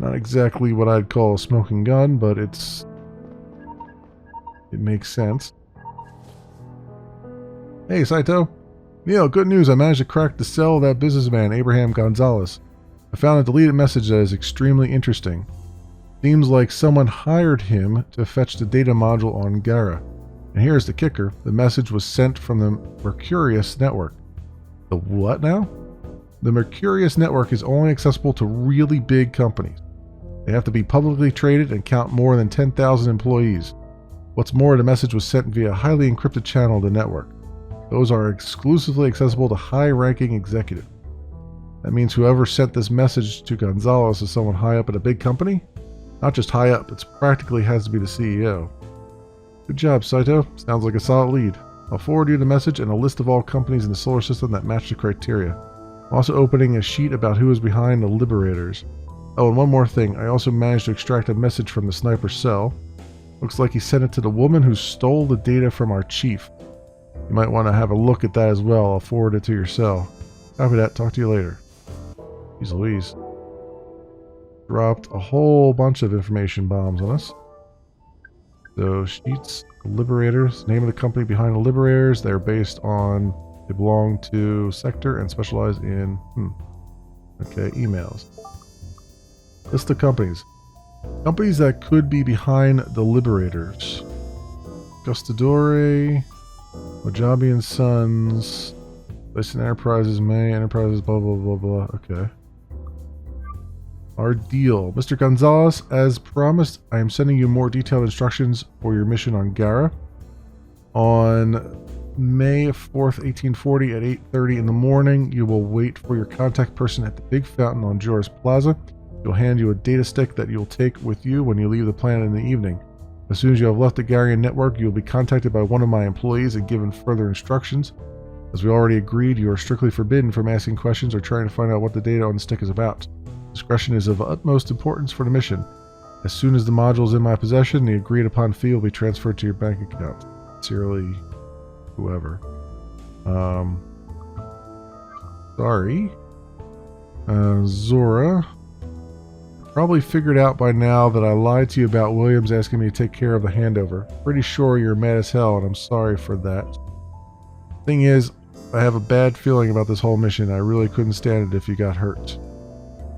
Not exactly what I'd call a smoking gun, but it makes sense. Hey, Saito. Neil, good news. I managed to crack the cell of that businessman, Abraham Gonzalez. I found a deleted message that is extremely interesting. Seems like someone hired him to fetch the data module on Gara. And here's the kicker. The message was sent from the Mercurius network. The what now? The Mercurius network is only accessible to really big companies. They have to be publicly traded and count more than 10,000 employees. What's more, the message was sent via a highly encrypted channel of the network. Those are exclusively accessible to high-ranking executives. That means whoever sent this message to Gonzalez is someone high up at a big company? Not just high up, it practically has to be the CEO. Good job, Saito. Sounds like a solid lead. I'll forward you the message and a list of all companies in the solar system that match the criteria. I'm also opening a sheet about who is behind the Liberators. Oh, and one more thing. I also managed to extract a message from the sniper's cell. Looks like he sent it to the woman who stole the data from our chief. You might want to have a look at that as well. I'll forward it to your cell. Copy that. Talk to you later. Jeez Louise. Dropped a whole bunch of information bombs on us. So, sheets, Liberators, name of the company behind the Liberators. They're based on, they belong to Sector and specialize in, okay, emails. List of companies. Companies that could be behind the Liberators. Gustadore, Mojabi and Sons, Dyson Enterprises, May Enterprises, blah, blah, blah, blah. Okay. Our deal. Mr. Gonzalez, as promised, I am sending you more detailed instructions for your mission on Gara. On May 4th, 1840 at 8:30 in the morning, you will wait for your contact person at the big fountain on Joris Plaza. He'll hand you a data stick that you'll take with you when you leave the planet in the evening. As soon as you have left the Garian network, you will be contacted by one of my employees and given further instructions. As we already agreed, you are strictly forbidden from asking questions or trying to find out what the data on the stick is about. Discretion is of utmost importance for the mission. As soon as the module is in my possession, the agreed upon fee will be transferred to your bank account. Sincerely, whoever. Sorry. Zora. Probably figured out by now that I lied to you about Williams asking me to take care of the handover. Pretty sure you're mad as hell, and I'm sorry for that. Thing is, I have a bad feeling about this whole mission. I really couldn't stand it if you got hurt.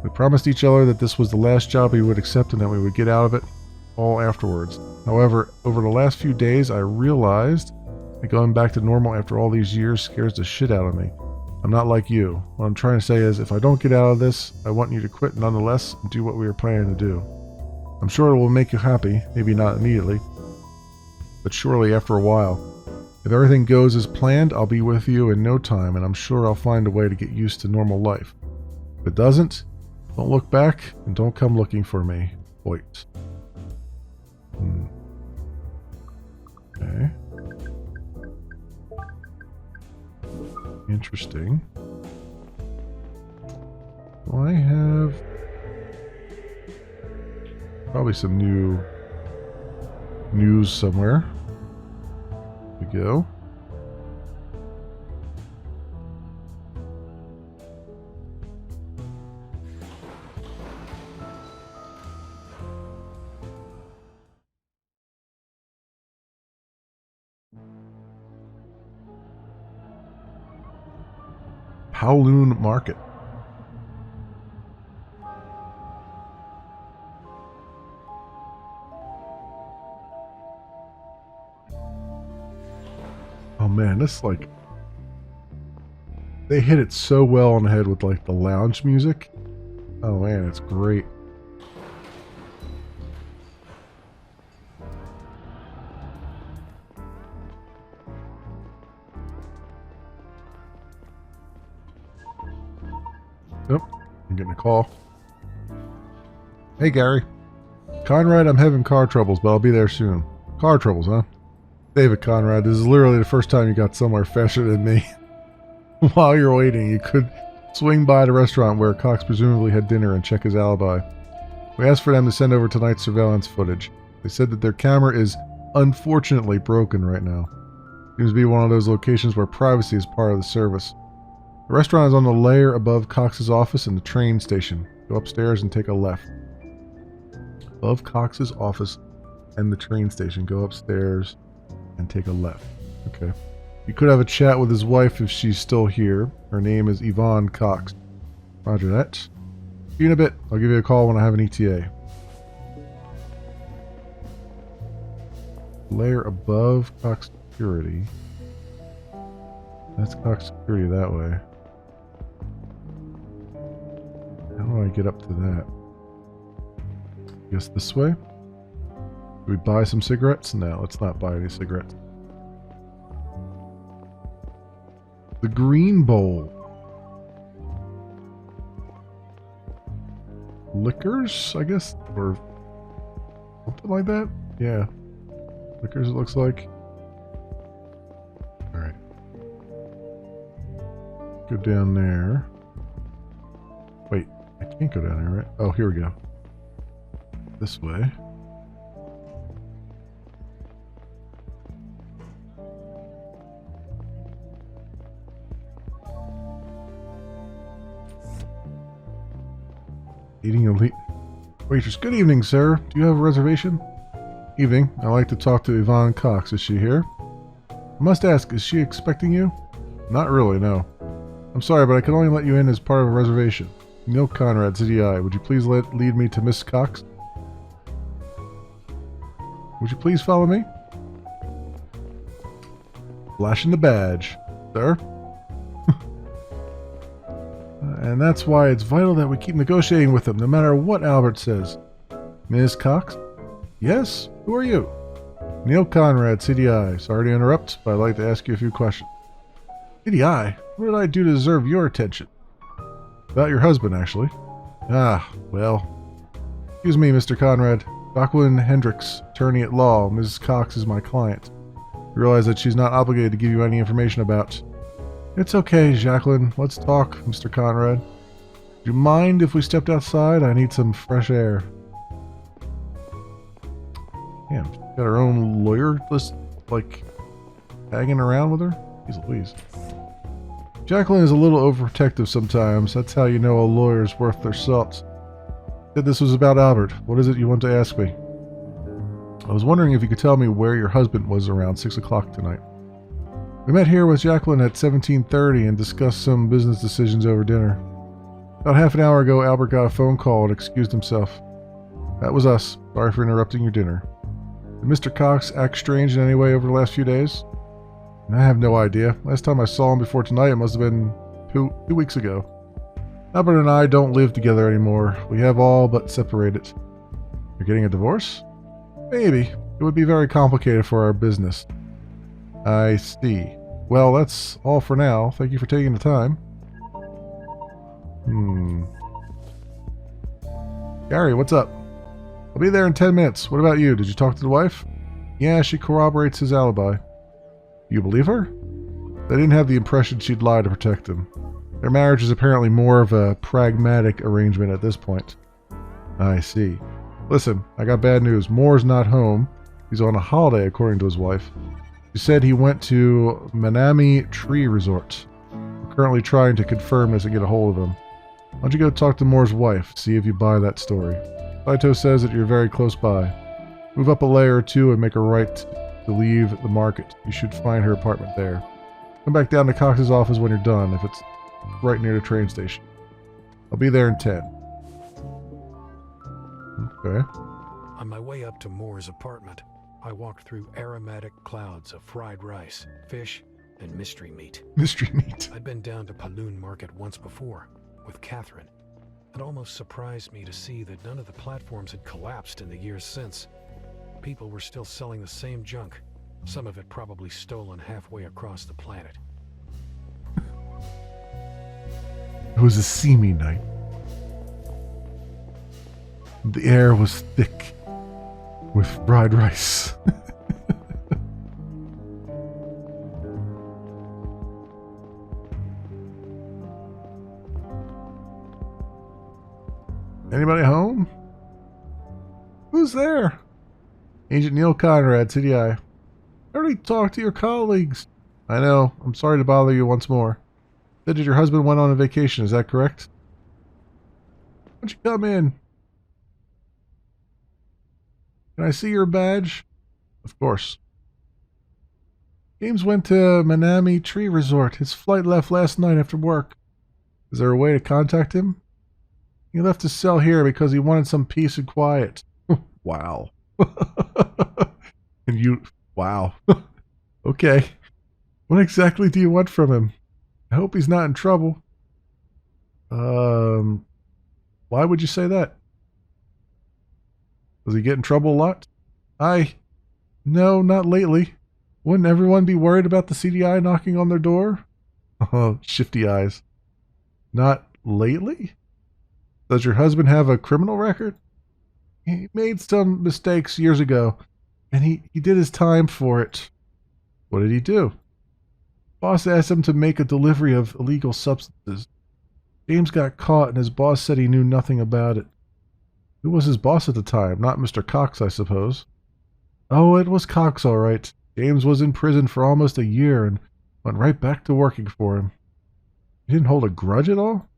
We promised each other that this was the last job we would accept and that we would get out of it all afterwards. However, over the last few days, I realized that going back to normal after all these years scares the shit out of me. I'm not like you. What I'm trying to say is, if I don't get out of this, I want you to quit nonetheless and do what we were planning to do. I'm sure it will make you happy, maybe not immediately, but surely after a while. If everything goes as planned, I'll be with you in no time, and I'm sure I'll find a way to get used to normal life. If it doesn't, don't look back, and don't come looking for me. Wait. Okay. Interesting. Do I have... probably some new news somewhere. Here we go. Kowloon Market. Oh man, this like... they hit it so well on the head with like the lounge music. Oh man, it's great. Yep, I'm getting a call. Hey Gary. Conrad, I'm having car troubles, but I'll be there soon. Car troubles, huh? David Conrad, this is literally the first time you got somewhere faster than me. While you're waiting, you could swing by the restaurant where Cox presumably had dinner and check his alibi. We asked for them to send over tonight's surveillance footage. They said that their camera is unfortunately broken right now. Seems to be one of those locations where privacy is part of the service. The restaurant is on the layer above Cox's office and the train station. Go upstairs and take a left. above Cox's office and the train station. Go upstairs and take a left. Okay. You could have a chat with his wife if she's still here. Her name is Yvonne Cox. Roger that. See you in a bit. I'll give you a call when I have an ETA. Layer above Cox Security. That's Cox Security that way. How do I get up to that? I guess this way? Do we buy some cigarettes? No, let's not buy any cigarettes. The Green Bowl. Liquors, I guess? Or something like that? Yeah. Liquors, it looks like. Alright. Go down there. Wait, I can't go down there, right? Oh, here we go. This way. Eating elite. Waitress, good evening, sir. Do you have a reservation? Evening. I'd like to talk to Yvonne Cox. Is she here? I must ask, is she expecting you? Not really, no. I'm sorry, but I can only let you in as part of a reservation. Neil Conrad, CDI. Would you please lead me to Miss Cox? Would you please follow me? Flashing the badge. Sir? And that's why it's vital that we keep negotiating with them, no matter what Albert says. Ms. Cox? Yes? Who are you? Neil Conrad, CDI. Sorry to interrupt, but I'd like to ask you a few questions. CDI? What did I do to deserve your attention? About your husband, actually. Ah, well. Excuse me, Mr. Conrad. Jacqueline Hendricks, attorney at law. Mrs. Cox is my client. I realize that she's not obligated to give you any information about. It's okay, Jacqueline. Let's talk, Mr. Conrad. Do you mind if we stepped outside? I need some fresh air. Damn, she's got her own lawyer just, like, hanging around with her? Jeez Louise. Jacqueline is a little overprotective sometimes. That's how you know a lawyer's worth their salt. Said this was about Albert. What is it you want to ask me? I was wondering if you could tell me where your husband was around 6 o'clock tonight. We met here with Jacqueline at 17:30 and discussed some business decisions over dinner. About half an hour ago, Albert got a phone call and excused himself. That was us. Sorry for interrupting your dinner. Did Mr. Cox act strange in any way over the last few days? I have no idea. Last time I saw him before tonight, it must have been two weeks ago. Albert and I don't live together anymore. We have all but separated. You're getting a divorce? Maybe. It would be very complicated for our business. I see. Well, that's all for now. Thank you for taking the time. Gary, what's up? I'll be there in 10 minutes. What about you? Did you talk to the wife? Yeah, she corroborates his alibi. You believe her? They didn't have the impression she'd lie to protect him. Their marriage is apparently more of a pragmatic arrangement at this point. I see. Listen, I got bad news. Moore's not home. He's on a holiday, according to his wife. She said he went to Manami Tree Resort. We're currently trying to confirm this and get a hold of him. Why don't you go talk to Moore's wife, see if you buy that story. Saito says that you're very close by. Move up a layer or two and make a right to leave the market. You should find her apartment there. Come back down to Cox's office when you're done, if it's right near the train station. I'll be there in 10. Okay. On my way up to Moore's apartment, I walked through aromatic clouds of fried rice, fish, and mystery meat. Mystery meat. I'd been down to Paloon Market once before, with Catherine. It almost surprised me to see that none of the platforms had collapsed in the years since. People were still selling the same junk, some of it probably stolen halfway across the planet. It was a seamy night. The air was thick with fried rice. Anybody home? Who's there? Agent Neil Conrad, CDI. I already talked to your colleagues. I know. I'm sorry to bother you once more. Said that your husband went on a vacation, is that correct? Why don't you come in? Can I see your badge? Of course. James went to Manami Tree Resort. His flight left last night after work. Is there a way to contact him? He left his cell here because he wanted some peace and quiet. Wow. And you... Wow. Okay. What exactly do you want from him? I hope he's not in trouble. Why would you say that? Does he get in trouble a lot? No, not lately. Wouldn't everyone be worried about the CDI knocking on their door? Oh, shifty eyes. Not lately? Does your husband have a criminal record? He made some mistakes years ago, and he did his time for it. What did he do? Boss asked him to make a delivery of illegal substances. James got caught, and his boss said he knew nothing about it. Who was his boss at the time? Not Mr. Cox, I suppose. Oh, it was Cox, all right. James was in prison for almost a year and went right back to working for him. He didn't hold a grudge at all?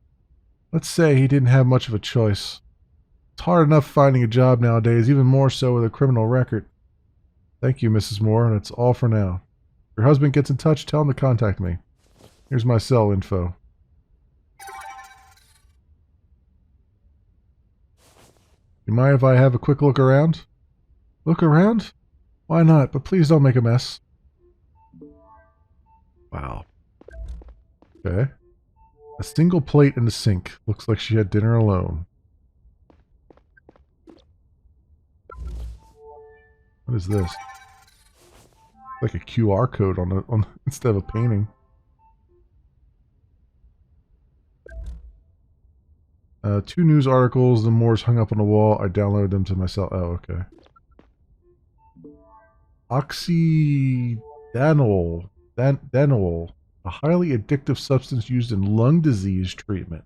Let's say he didn't have much of a choice. It's hard enough finding a job nowadays, even more so with a criminal record. Thank you, Mrs. Moore, and that's all for now. If your husband gets in touch, tell him to contact me. Here's my cell info. You mind if I have a quick look around? Look around? Why not? But please don't make a mess. Wow. Okay. A single plate in the sink. Looks like she had dinner alone. What is this? Like a QR code on instead of a painting. Two news articles. The Moors hung up on the wall. I downloaded them to myself. Oh, okay. Oxydanol. Danol. A highly addictive substance used in lung disease treatment.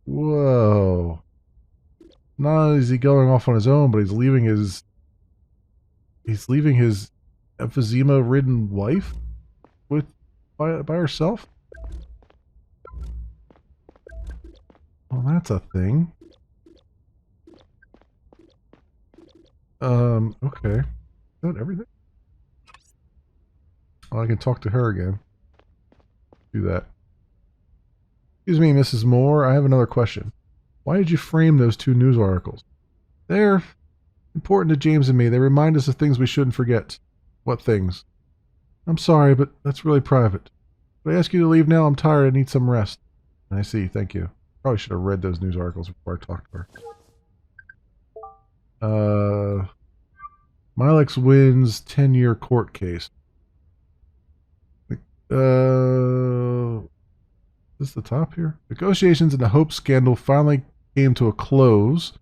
Whoa. Not only is he going off on his own, but he's leaving his emphysema-ridden wife by herself? Well, that's a thing. Okay. Is that everything? Well, I can talk to her again. Do that. Excuse me, Mrs. Moore. I have another question. Why did you frame those two news articles? They're important to James and me. They remind us of things we shouldn't forget. What things? I'm sorry, but that's really private. But I ask you to leave now. I'm tired. I need some rest. I see. Thank you. Probably should have read those news articles before I talked to her. Milex wins 10-year court case. Is this the top here? Negotiations in the Hope scandal finally came to a close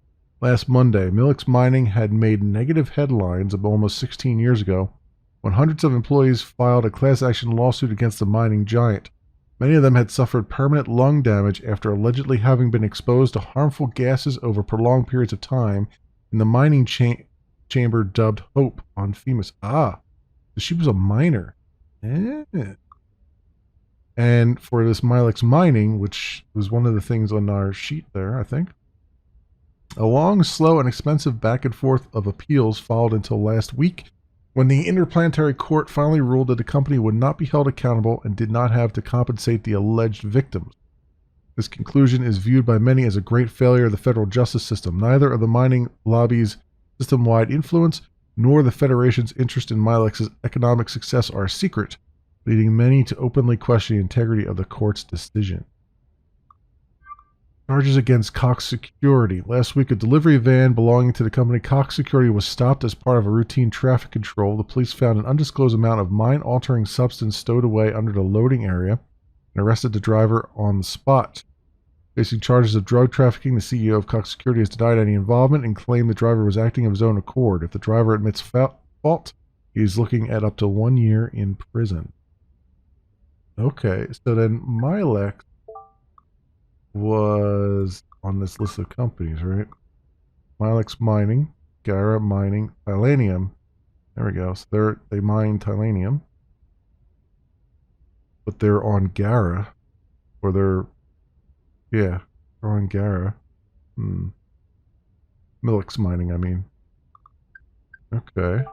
last Monday. Milex Mining had made negative headlines almost 16 years ago when hundreds of employees filed a class action lawsuit against the mining giant. Many of them had suffered permanent lung damage after allegedly having been exposed to harmful gases over prolonged periods of time in the mining chamber dubbed Hope on FEMA's. She was a miner. And for this Milex Mining, which was one of the things on our sheet there, I think, a long, slow, and expensive back and forth of appeals followed until last week, when the Interplanetary Court finally ruled that the company would not be held accountable and did not have to compensate the alleged victims. This conclusion is viewed by many as a great failure of the federal justice system. Neither of the mining lobby's system-wide influence nor the Federation's interest in Milex's economic success are a secret, leading many to openly question the integrity of the court's decision. Charges against Cox Security. Last week, a delivery van belonging to the company Cox Security was stopped as part of a routine traffic control. The police found an undisclosed amount of mine-altering substance stowed away under the loading area and arrested the driver on the spot. Facing charges of drug trafficking, the CEO of Cox Security has denied any involvement and claimed the driver was acting of his own accord. If the driver admits fault, he is looking at up to 1 year in prison. Okay, so then Milex was on this list of companies, right? Milex Mining, Gara Mining, Titanium. There we go. So they mine Titanium. But they're on Gara. Or they're on Gara. Milex Mining, I mean. Okay.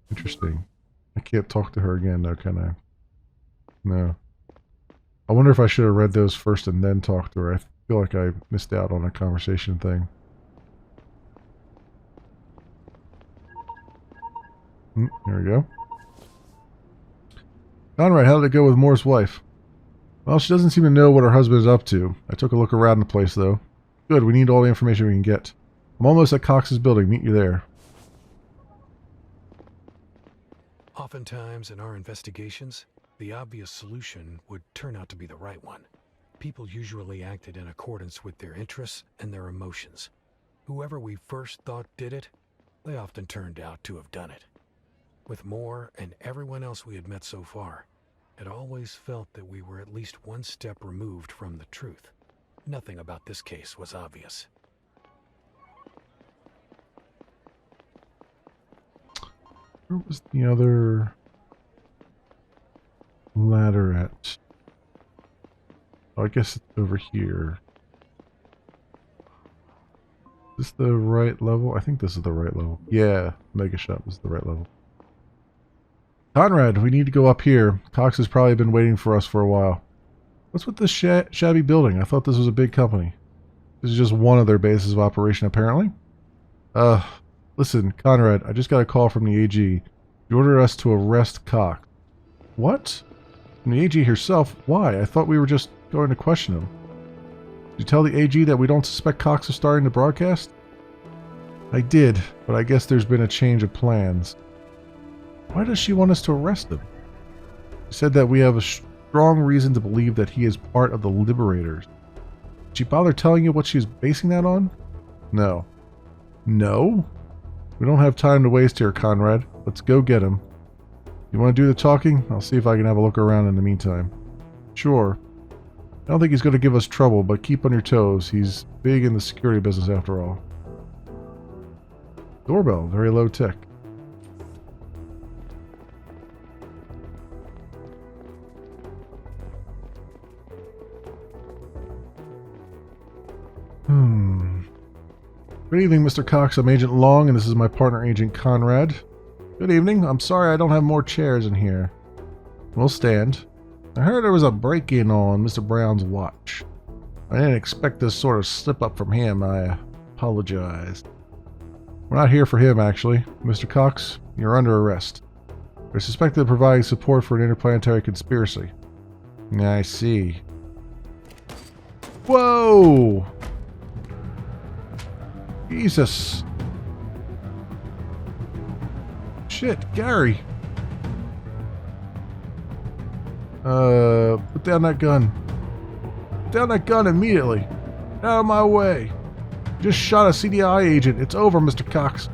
Interesting. I can't talk to her again though, can I? No. I wonder if I should have read those first and then talked to her. I feel like I missed out on a conversation thing. There we go. Conrad, how did it go with Moore's wife? Well, she doesn't seem to know what her husband is up to. I took a look around the place, though. Good, we need all the information we can get. I'm almost at Cox's building. Meet you there. Oftentimes in our investigations, the obvious solution would turn out to be the right one. People usually acted in accordance with their interests and their emotions. Whoever we first thought did it, they often turned out to have done it. With Moore and everyone else we had met so far, it always felt that we were at least one step removed from the truth. Nothing about this case was obvious. Where was the other ladder at? Oh, I guess it's over here. Is this the right level? I think this is the right level. Yeah, Mega Shop is the right level. Conrad, we need to go up here. Cox has probably been waiting for us for a while. What's with this shabby building? I thought this was a big company. This is just one of their bases of operation, apparently. Listen, Conrad, I just got a call from the AG. He ordered us to arrest Cox. What? From the AG herself? Why? I thought we were just going to question him. Did you tell the AG that we don't suspect Cox of starting the broadcast? I did, but I guess there's been a change of plans. Why does she want us to arrest him? She said that we have a strong reason to believe that he is part of the Liberators. Did she bother telling you what she's basing that on? No. No? We don't have time to waste here, Conrad. Let's go get him. You want to do the talking? I'll see if I can have a look around in the meantime. Sure. I don't think he's going to give us trouble, but keep on your toes. He's big in the security business after all. Doorbell, very low tech. Good evening, Mr. Cox. I'm Agent Long, and this is my partner, Agent Conrad. Good evening. I'm sorry I don't have more chairs in here. We'll stand. I heard there was a break-in on Mr. Brown's watch. I didn't expect this sort of slip-up from him. I apologize. We're not here for him, actually. Mr. Cox, you're under arrest. You're suspected of providing support for an interplanetary conspiracy. I see. Whoa! Jesus. Shit, Gary. Put down that gun. Put down that gun immediately. Out of my way. Just shot a CDI agent. It's over, Mr. Cox.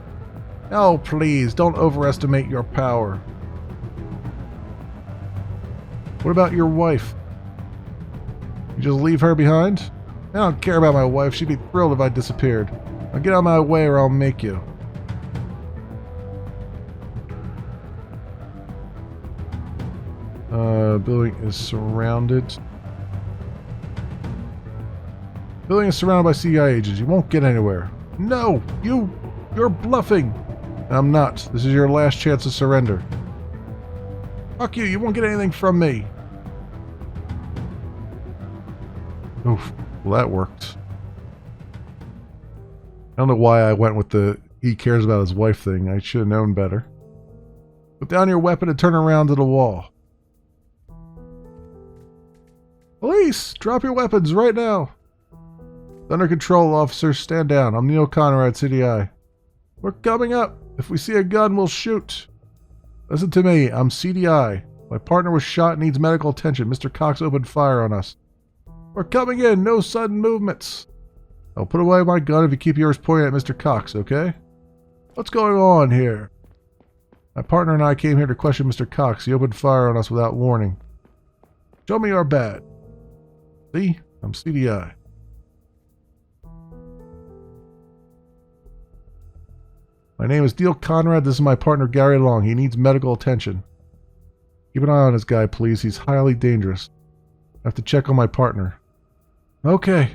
Oh, please, don't overestimate your power. What about your wife? You just leave her behind? I don't care about my wife. She'd be thrilled if I disappeared. Now get out of my way or I'll make you. Building is surrounded. Building is surrounded by CIA agents. You won't get anywhere. No! You're bluffing! I'm not. This is your last chance to surrender. Fuck you! You won't get anything from me! Oof. Well, that worked. I don't know why I went with the he cares about his wife thing. I should have known better. Put down your weapon and turn around to the wall. Police! Drop your weapons right now! Under control, officers. Stand down. I'm Neil Conrad, CDI. We're coming up. If we see a gun, we'll shoot. Listen to me. I'm CDI. My partner was shot and needs medical attention. Mr. Cox opened fire on us. We're coming in. No sudden movements. I'll put away my gun if you keep yours pointed at Mr. Cox, okay? What's going on here? My partner and I came here to question Mr. Cox. He opened fire on us without warning. Show me your badge. See? I'm CDI. My name is Neil Conrad. This is my partner, Gary Long. He needs medical attention. Keep an eye on this guy, please. He's highly dangerous. I have to check on my partner. Okay.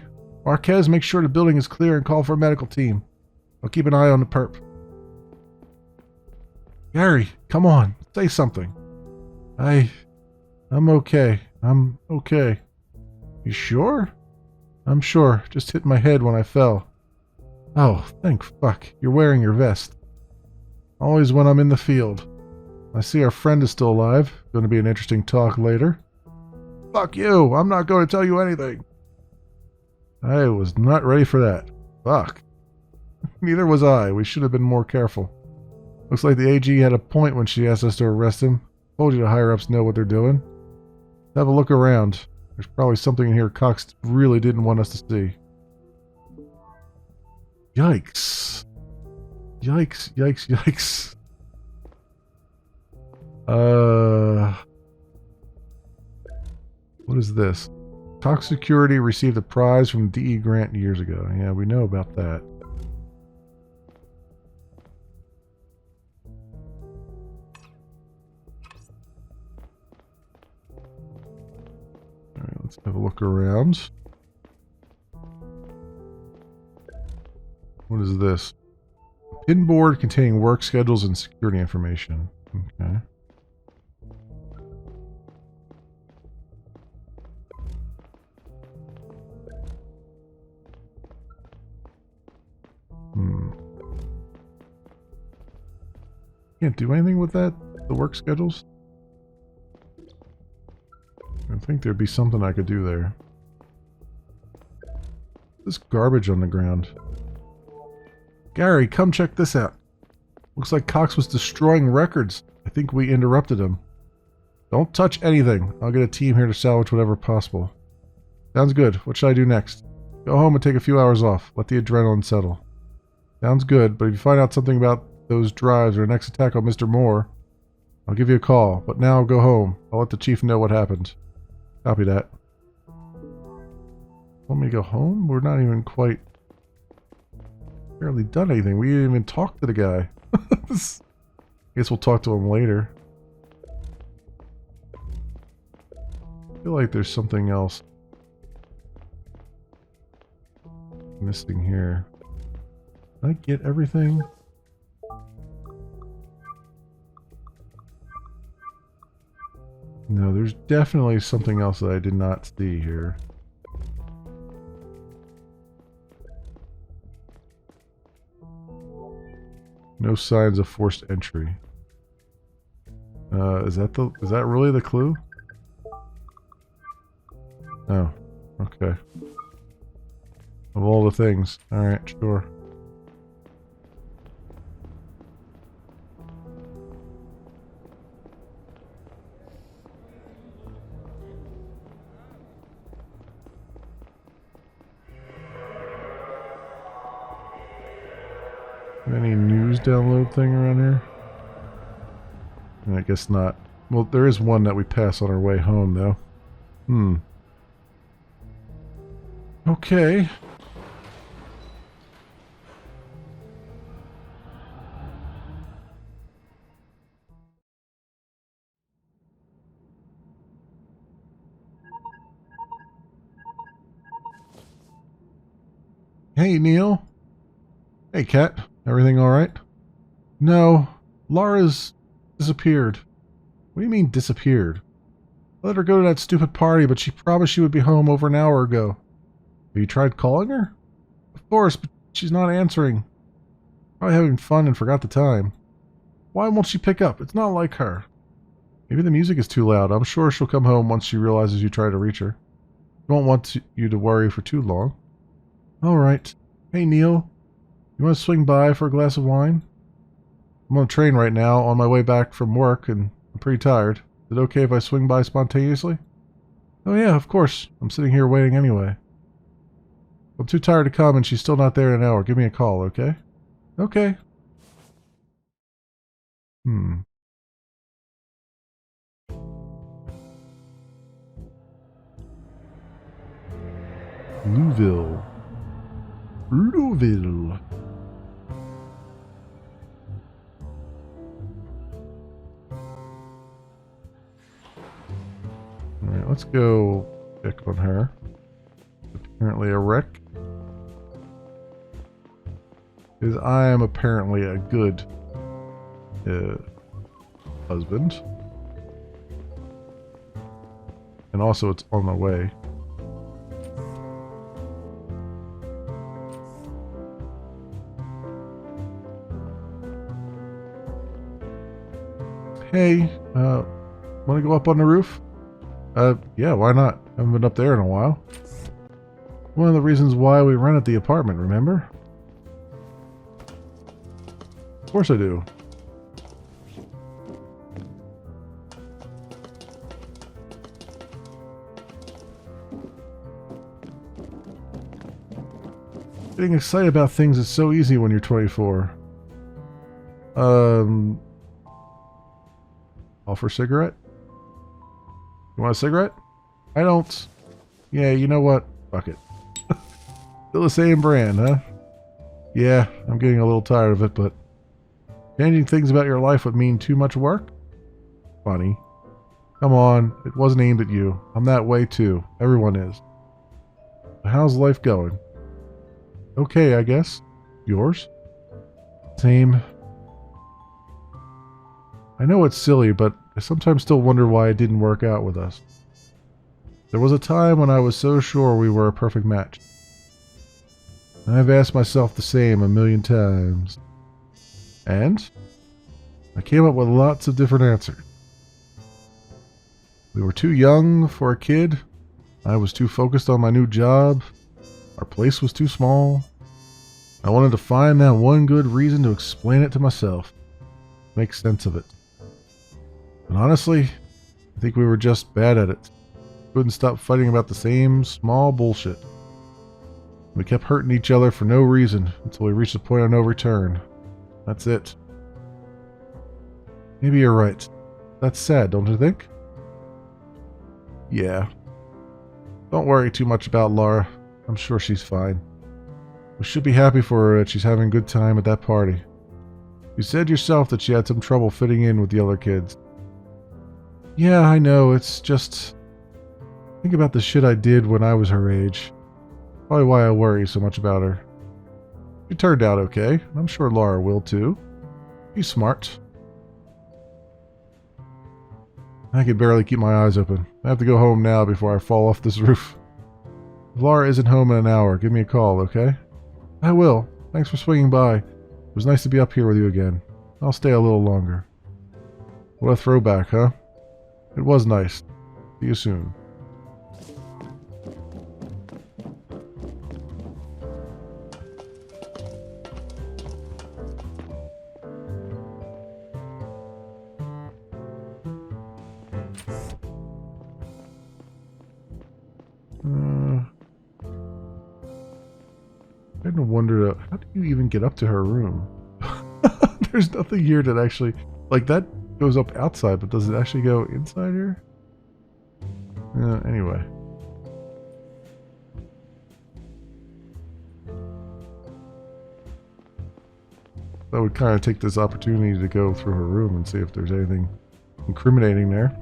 Marquez, make sure the building is clear and call for a medical team. I'll keep an eye on the perp. Gary, come on. Say something. I'm okay. I'm okay. You sure? I'm sure. Just hit my head when I fell. Oh, thank fuck. You're wearing your vest. Always when I'm in the field. I see our friend is still alive. Going to be an interesting talk later. Fuck you. I'm not going to tell you anything. I was not ready for that. Fuck. Neither was I. We should have been more careful. Looks like the AG had a point when she asked us to arrest him. Told you the higher-ups know what they're doing. Have a look around. There's probably something in here Cox really didn't want us to see. Yikes. Yikes, yikes, yikes. What is this? Cox Security received a prize from DE Grant years ago. Yeah, we know about that. Alright, let's have a look around. What is this? Pinboard containing work schedules and security information. Okay. Can't do anything with that? The work schedules? I think there'd be something I could do there. This garbage on the ground. Gary, come check this out. Looks like Cox was destroying records. I think we interrupted him. Don't touch anything. I'll get a team here to salvage whatever possible. Sounds good. What should I do next? Go home and take a few hours off. Let the adrenaline settle. Sounds good, but if you find out something about those drives or a next attack on Mr. Moore, I'll give you a call. But now go home. I'll let the chief know what happened. Copy that. Want me to go home? We're not even quite... barely done anything. We didn't even talk to the guy. Guess we'll talk to him later. I feel like there's something else missing here. Did I get everything? No, there's definitely something else that I did not see here. No signs of forced entry. Is that really the clue? Oh, okay. Of all the things. Alright, sure. Any news download thing around here? I guess not. Well, there is one that we pass on our way home, though. Okay. Hey, Neil. Hey, Kat. Everything alright? No. Laura's disappeared. What do you mean, disappeared? I let her go to that stupid party, but she promised she would be home over an hour ago. Have you tried calling her? Of course, but she's not answering. Probably having fun and forgot the time. Why won't she pick up? It's not like her. Maybe the music is too loud. I'm sure she'll come home once she realizes you try to reach her. I won't want you to worry for too long. Alright. Hey, Neil. You want to swing by for a glass of wine? I'm on a train right now, on my way back from work, and I'm pretty tired. Is it okay if I swing by spontaneously? Oh yeah, of course. I'm sitting here waiting anyway. I'm too tired to come, and she's still not there in an hour. Give me a call, okay? Okay. Louisville. Louisville. Alright, let's go check on her. Apparently a wreck. Because I am apparently a good husband. And also it's on the way. Hey, want to go up on the roof? Yeah, why not? Haven't been up there in a while. One of the reasons why we rented the apartment, remember? Of course I do. Getting excited about things is so easy when you're 24. Offer a cigarette? You want a cigarette? I don't. Yeah, you know what? Fuck it. Still the same brand, huh? Yeah, I'm getting a little tired of it, but changing things about your life would mean too much work? Funny. Come on, it wasn't aimed at you. I'm that way too. Everyone is. How's life going? Okay, I guess. Yours? Same. I know it's silly, but I sometimes still wonder why it didn't work out with us. There was a time when I was so sure we were a perfect match. I've asked myself the same a million times. And I came up with lots of different answers. We were too young for a kid. I was too focused on my new job. Our place was too small. I wanted to find that one good reason to explain it to myself. Make sense of it. And honestly, I think we were just bad at it. Couldn't stop fighting about the same small bullshit. We kept hurting each other for no reason until we reached a point of no return. That's it. Maybe you're right. That's sad, don't you think? Yeah. Don't worry too much about Laura. I'm sure she's fine. We should be happy for her that she's having a good time at that party. You said yourself that she had some trouble fitting in with the other kids. Yeah, I know. It's just... Think about the shit I did when I was her age. Probably why I worry so much about her. She turned out okay, and I'm sure Laura will too. She's smart. I can barely keep my eyes open. I have to go home now before I fall off this roof. If Laura isn't home in an hour, give me a call, okay? I will. Thanks for swinging by. It was nice to be up here with you again. I'll stay a little longer. What a throwback, huh? It was nice. See you soon. I kind of wonder, how do you even get up to her room? There's nothing here that actually... Like, that goes up outside, but does it actually go inside here? Anyway. I would kind of take this opportunity to go through her room and see if there's anything incriminating there.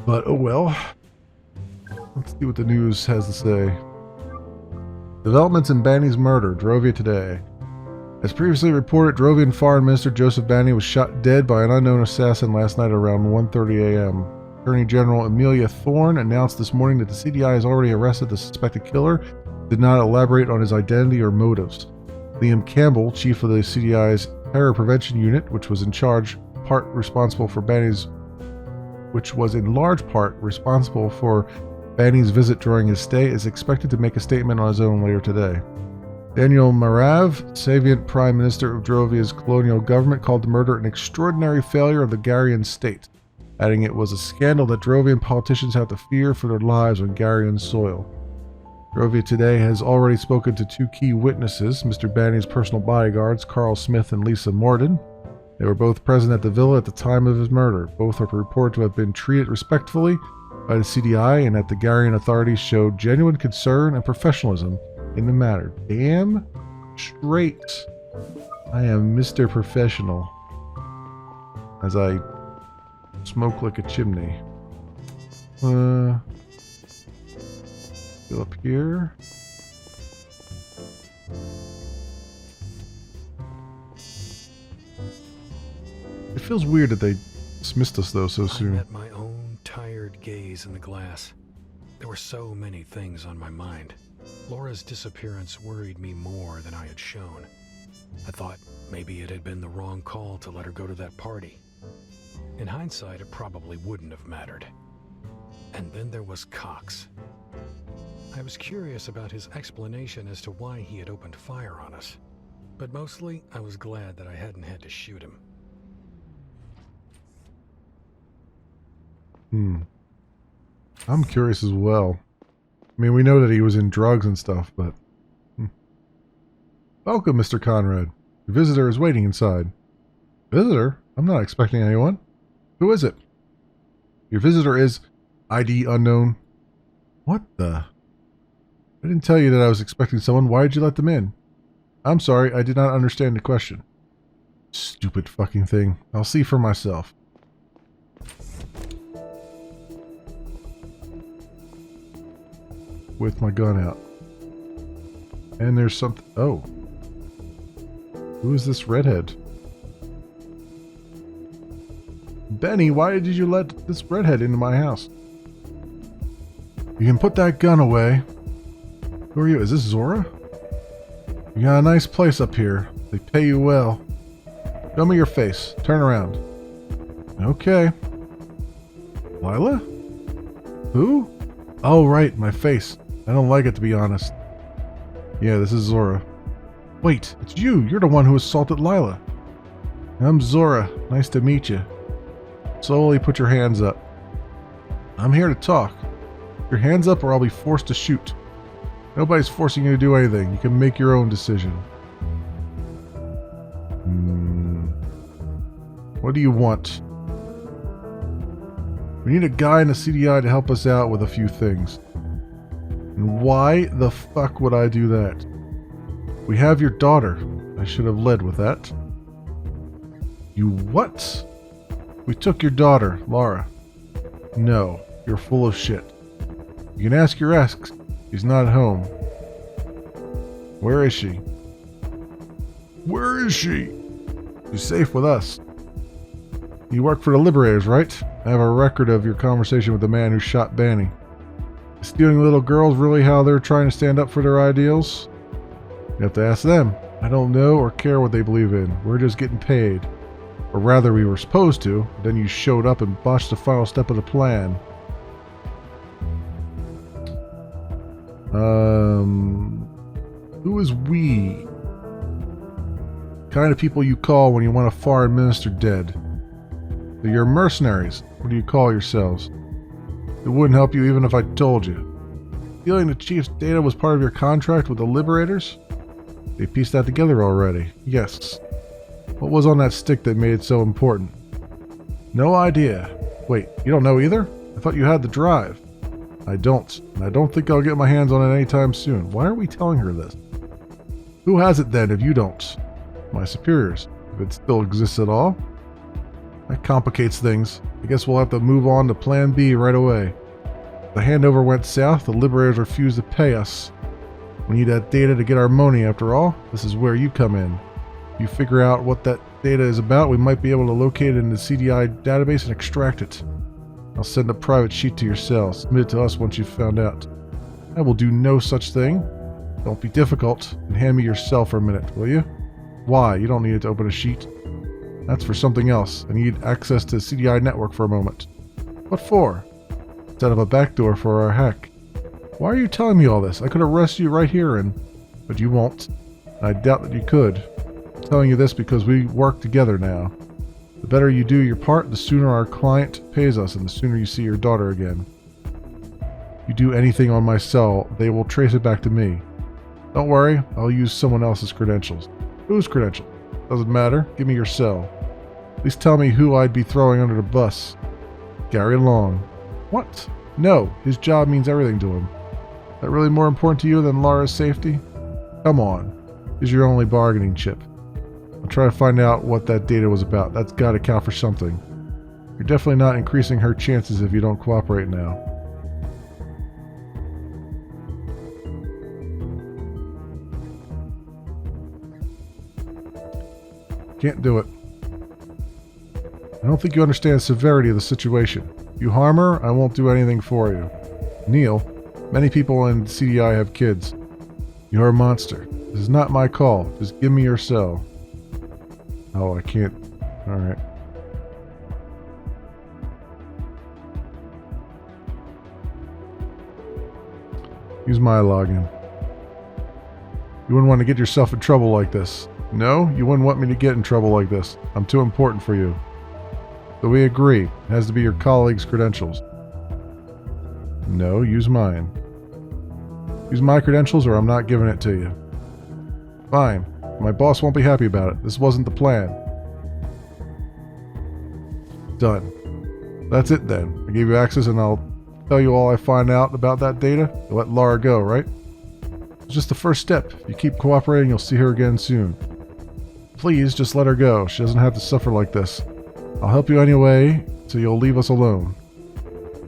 But, oh well. Let's see what the news has to say. Developments in Banny's murder, Drovia today. As previously reported, Drovian Foreign Minister Joseph Banny was shot dead by an unknown assassin last night around 1:30 a.m. Attorney General Amelia Thorne announced this morning that the CDI has already arrested the suspected killer, did not elaborate on his identity or motives. Liam Campbell, chief of the CDI's Terror Prevention Unit, which was in large part responsible for Banny's visit during his stay, is expected to make a statement on his own later today. Daniel Marav, Saviant Prime Minister of Drovia's colonial government, called the murder an extraordinary failure of the Garian state, adding it was a scandal that Drovian politicians have to fear for their lives on Garian soil. Drovia today has already spoken to two key witnesses, Mr. Banny's personal bodyguards, Carl Smith and Lisa Morden. They were both present at the villa at the time of his murder. Both are reported to have been treated respectfully by the CDI, and that the Garian authorities showed genuine concern and professionalism in the matter. Damn straight. I am Mr. Professional. As I smoke like a chimney. Go up here. feels weird that they dismissed us, though, so I soon. met my own tired gaze in the glass. There were so many things on my mind. Laura's disappearance worried me more than I had shown. I thought maybe it had been the wrong call to let her go to that party. In hindsight, it probably wouldn't have mattered. And then there was Cox. I was curious about his explanation as to why he had opened fire on us. But mostly, I was glad that I hadn't had to shoot him. I'm curious as well. I mean, we know that he was in drugs and stuff, but... Welcome, Mr. Conrad. Your visitor is waiting inside. Visitor? I'm not expecting anyone. Who is it? Your visitor is ID unknown. What the? I didn't tell you that I was expecting someone. Why did you let them in? I'm sorry, I did not understand the question. Stupid fucking thing. I'll see for myself. With my gun out. And there's something... Oh. Who is this redhead? Benny, why did you let this redhead into my house? You can put that gun away. Who are you? Is this Zora? You got a nice place up here. They pay you well. Show me your face. Turn around. Okay. Lila? Who? Oh, right, my face. I don't like it, to be honest. Yeah, this is Zora. Wait, it's you. You're the one who assaulted Lila. I'm Zora. Nice to meet you. Slowly put your hands up. I'm here to talk. Put your hands up or I'll be forced to shoot. Nobody's forcing you to do anything. You can make your own decision. What do you want? We need a guy in the CDI to help us out with a few things. And why the fuck would I do that? We have your daughter. I should have led with that. You what? We took your daughter, Laura. No, you're full of shit. You can ask your ex. She's not home. Where is she? Where is she? She's safe with us. You work for the Liberators, right? I have a record of your conversation with the man who shot Banny. Is stealing little girls really how they're trying to stand up for their ideals? You have to ask them. I don't know or care what they believe in. We're just getting paid. Or rather, we were supposed to. Then you showed up and botched the final step of the plan. Who is we? Kind of people you call when you want a foreign minister dead. You're mercenaries. What do you call yourselves? It wouldn't help you even if I told you. Stealing the chief's data was part of your contract with the Liberators? They pieced that together already. Yes. What was on that stick that made it so important? No idea. Wait, you don't know either? I thought you had the drive. I don't, and I don't think I'll get my hands on it anytime soon. Why are we telling her this? Who has it then if you don't? My superiors, if it still exists at all. That complicates things. I guess we'll have to move on to Plan B right away. The handover went south, the Liberators refused to pay us. We need that data to get our money after all. This is where you come in. If you figure out what that data is about, we might be able to locate it in the CDI database and extract it. I'll send a private sheet to your cell. Submit it to us once you've found out. I will do no such thing. Don't be difficult, and hand me your cell for a minute, will you? Why? You don't need it to open a sheet. That's for something else. I need access to the CDI network for a moment. What for? Set up a backdoor for our hack. Why are you telling me all this? I could arrest you right here but you won't. I doubt that you could. I'm telling you this because we work together now. The better you do your part, the sooner our client pays us and the sooner you see your daughter again. You do anything on my cell, they will trace it back to me. Don't worry, I'll use someone else's credentials. Whose credentials? Doesn't matter. Give me your cell. Please tell me who I'd be throwing under the bus. Gary Long. What? No, his job means everything to him. Is that really more important to you than Laura's safety? Come on. He's your only bargaining chip. I'll try to find out what that data was about. That's got to count for something. You're definitely not increasing her chances if you don't cooperate now. Can't do it. I don't think you understand the severity of the situation. If you harm her, I won't do anything for you. Neil, many people in CDI have kids. You're a monster. This is not my call. Just give me your cell. Oh, I can't. Alright. Use my login. You wouldn't want to get yourself in trouble like this. No, you wouldn't want me to get in trouble like this. I'm too important for you. So we agree. It has to be your colleague's credentials. No, use mine. Use my credentials or I'm not giving it to you. Fine. My boss won't be happy about it. This wasn't the plan. Done. That's it then. I gave you access and I'll tell you all I find out about that data. You'll let Lara go, right? It's just the first step. If you keep cooperating, you'll see her again soon. Please, just let her go. She doesn't have to suffer like this. I'll help you anyway, so you'll leave us alone.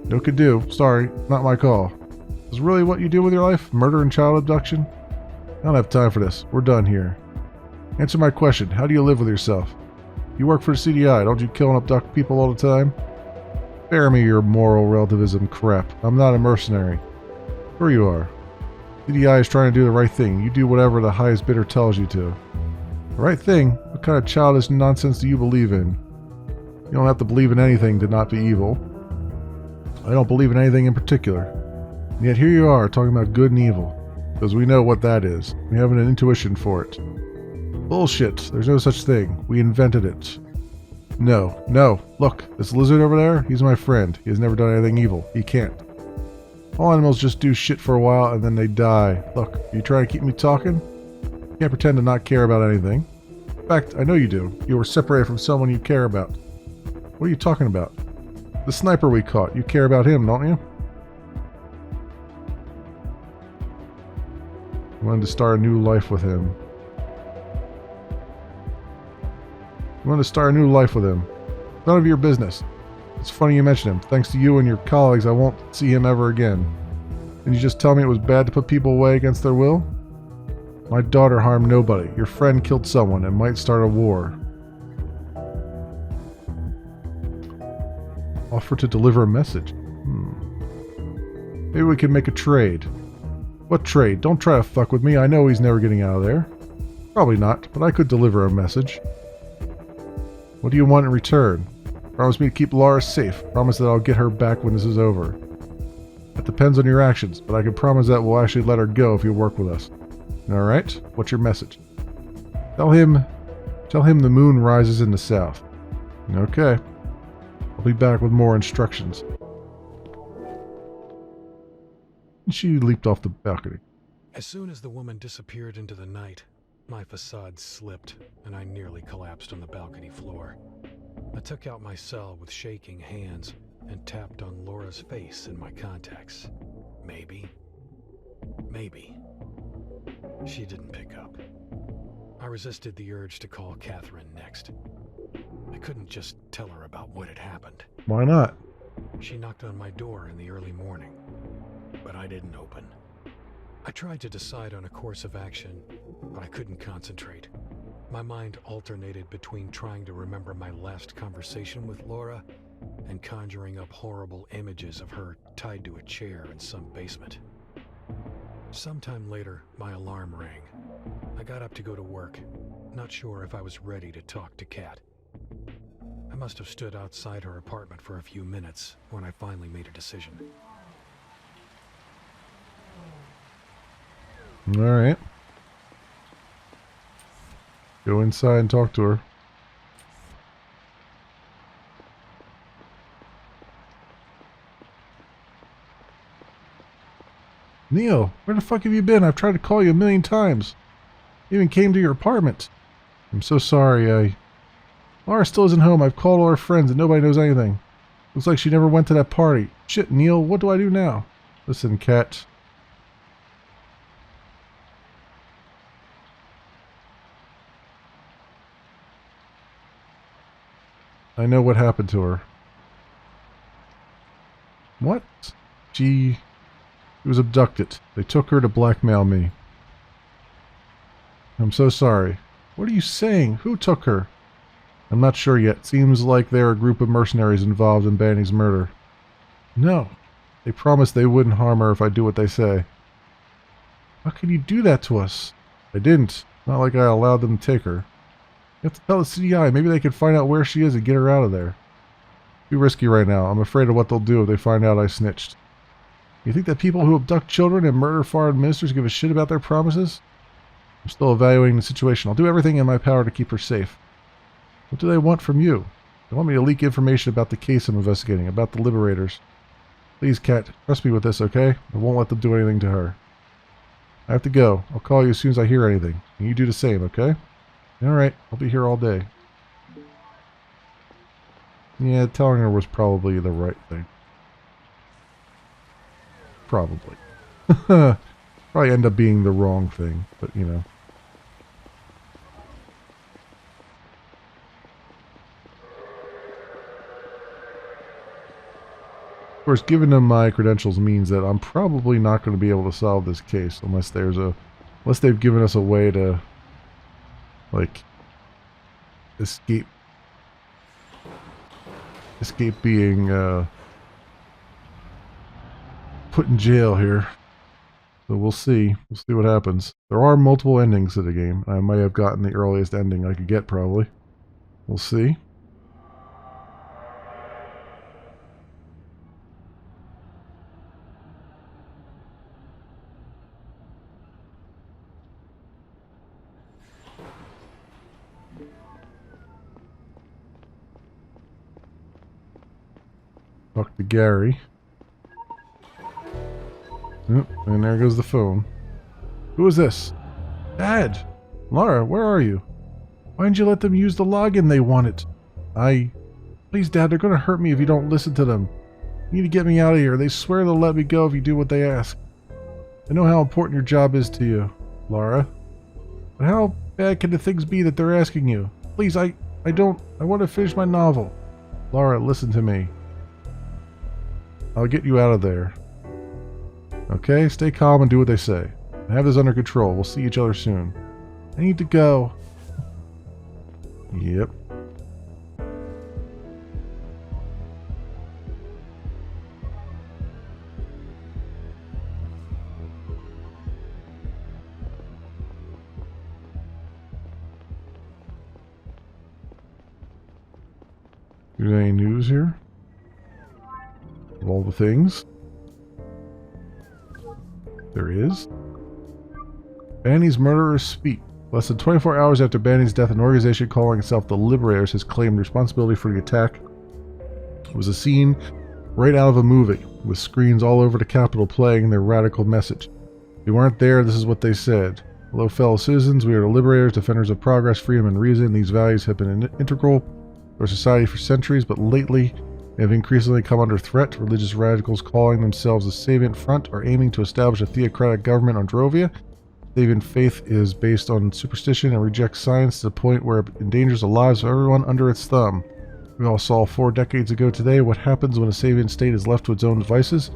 No could do. Sorry, not my call. Is this really what you do with your life? Murder and child abduction? I don't have time for this. We're done here. Answer my question. How do you live with yourself? You work for the CDI. Don't you kill and abduct people all the time? Spare me your moral relativism crap. I'm not a mercenary. Sure you are. CDI is trying to do the right thing. You do whatever the highest bidder tells you to. The right thing? What kind of childish nonsense do you believe in? You don't have to believe in anything to not be evil. I don't believe in anything in particular. And yet here you are talking about good and evil. Because we know what that is. We have an intuition for it. Bullshit. There's no such thing. We invented it. No. No. Look, this lizard over there, he's my friend. He has never done anything evil. He can't. All animals just do shit for a while and then they die. Look, are you trying to keep me talking? You can't pretend to not care about anything. In fact, I know you do. You were separated from someone you care about. What are you talking about? The sniper we caught. You care about him, don't you? I wanted to start a new life with him. You wanted to start a new life with him. None of your business. It's funny you mention him. Thanks to you and your colleagues, I won't see him ever again. Didn't you just tell me it was bad to put people away against their will? My daughter harmed nobody. Your friend killed someone and might start a war. Offer to deliver a message. Maybe we can make a trade. What trade? Don't try to fuck with me. I know he's never getting out of there. Probably not, but I could deliver a message. What do you want in return? Promise me to keep Lara safe. Promise that I'll get her back when this is over. That depends on your actions, but I can promise that we'll actually let her go if you work with us. Alright? What's your message? Tell him the moon rises in the south. Okay. I'll be back with more instructions. And she leaped off the balcony. As soon as the woman disappeared into the night, my facade slipped, and I nearly collapsed on the balcony floor. I took out my cell with shaking hands and tapped on Laura's face in my contacts. Maybe. She didn't pick up. I resisted the urge to call Catherine next. I couldn't just tell her about what had happened. Why not? She knocked on my door in the early morning, but I didn't open. I tried to decide on a course of action, but I couldn't concentrate. My mind alternated between trying to remember my last conversation with Laura and conjuring up horrible images of her tied to a chair in some basement. Sometime later, my alarm rang. I got up to go to work, not sure if I was ready to talk to Kat. I must have stood outside her apartment for a few minutes when I finally made a decision. Alright. Go inside and talk to her. Neil, where the fuck have you been? I've tried to call you a million times. I even came to your apartment. I'm so sorry, Lara still isn't home. I've called all her friends and nobody knows anything. Looks like she never went to that party. Shit, Neil, what do I do now? Listen, Kat. I know what happened to her. What? She was abducted. They took her to blackmail me. I'm so sorry. What are you saying? Who took her? I'm not sure yet. Seems like they're a group of mercenaries involved in Banny's murder. No. They promised they wouldn't harm her if I do what they say. How can you do that to us? I didn't. Not like I allowed them to take her. You have to tell the CDI. Maybe they can find out where she is and get her out of there. Too risky right now. I'm afraid of what they'll do if they find out I snitched. You think that people who abduct children and murder foreign ministers give a shit about their promises? I'm still evaluating the situation. I'll do everything in my power to keep her safe. What do they want from you? They want me to leak information about the case I'm investigating, about the liberators. Please, Kat, trust me with this, okay? I won't let them do anything to her. I have to go. I'll call you as soon as I hear anything. And you do the same, okay? Alright, I'll be here all day. Yeah, telling her was probably the right thing. Probably. Probably end up being the wrong thing, but you know. Of course, giving them my credentials means that I'm probably not going to be able to solve this case unless they've given us a way to, like, escape being put in jail here. So we'll see. We'll see what happens. There are multiple endings to the game. I might have gotten the earliest ending I could get, probably. We'll see. Talk to Gary. Oh, and there goes the phone. Who is this? Dad! Lara, where are you? Why didn't you let them use the login they wanted? Please, Dad, they're going to hurt me if you don't listen to them. You need to get me out of here. They swear they'll let me go if you do what they ask. I know how important your job is to you, Lara. But how bad can the things be that they're asking you? Please, I want to finish my novel. Lara, listen to me. I'll get you out of there. Okay, stay calm and do what they say. I have this under control. We'll see each other soon. I need to go. Yep. Is there any news here? Of all the things? There is. Banny's murderers speak. Less than 24 hours after Banny's death, an organization calling itself the Liberators has claimed responsibility for the attack. It was a scene right out of a movie, with screens all over the Capitol playing their radical message. If you weren't there, this is what they said. Hello, fellow citizens. We are the Liberators, defenders of progress, freedom, and reason. These values have been integral to our society for centuries, but lately they have increasingly come under threat. Religious radicals calling themselves the Savient Front are aiming to establish a theocratic government on Drovia. Savient faith is based on superstition and rejects science to the point where it endangers the lives of everyone under its thumb. We all saw 4 decades ago today what happens when a Savient state is left to its own devices.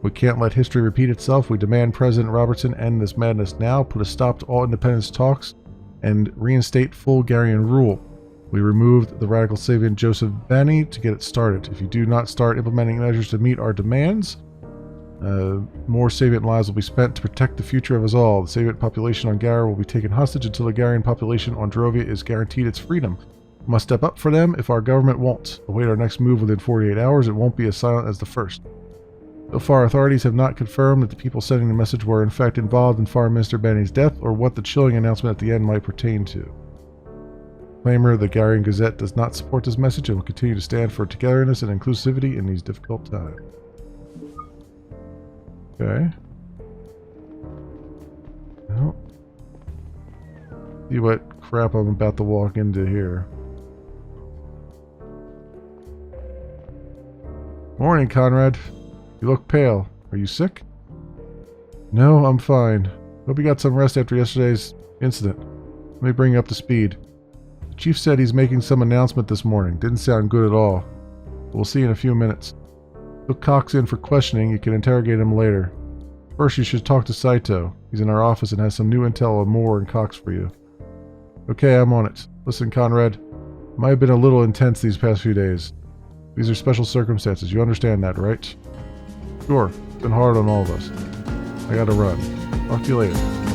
We can't let history repeat itself. We demand President Robertson end this madness now, put a stop to all independence talks, and reinstate full Garian rule. We removed the radical Savient Joseph Banny to get it started. If you do not start implementing measures to meet our demands, more Savient lives will be spent to protect the future of us all. The Savient population on Gara will be taken hostage until the Garian population on Drovia is guaranteed its freedom. We must step up for them if our government won't. Await our next move within 48 hours. It won't be as silent as the first. So far, authorities have not confirmed that the people sending the message were in fact involved in Foreign Minister Banny's death, or what the chilling announcement at the end might pertain to. Disclaimer, the Garian Gazette does not support this message and will continue to stand for togetherness and inclusivity in these difficult times. Okay. Well, see what crap I'm about to walk into here. Morning, Conrad. You look pale. Are you sick? No, I'm fine. Hope you got some rest after yesterday's incident. Let me bring you up to speed. The chief said he's making some announcement this morning. Didn't sound good at all. We'll see in a few minutes. Took Cox in for questioning. You can interrogate him later. First, you should talk to Saito. He's in our office and has some new intel on Moore and Cox for you. Okay, I'm on it. Listen, Conrad. Might have been a little intense these past few days. These are special circumstances. You understand that, right? Sure. It's been hard on all of us. I gotta run. Talk to you later.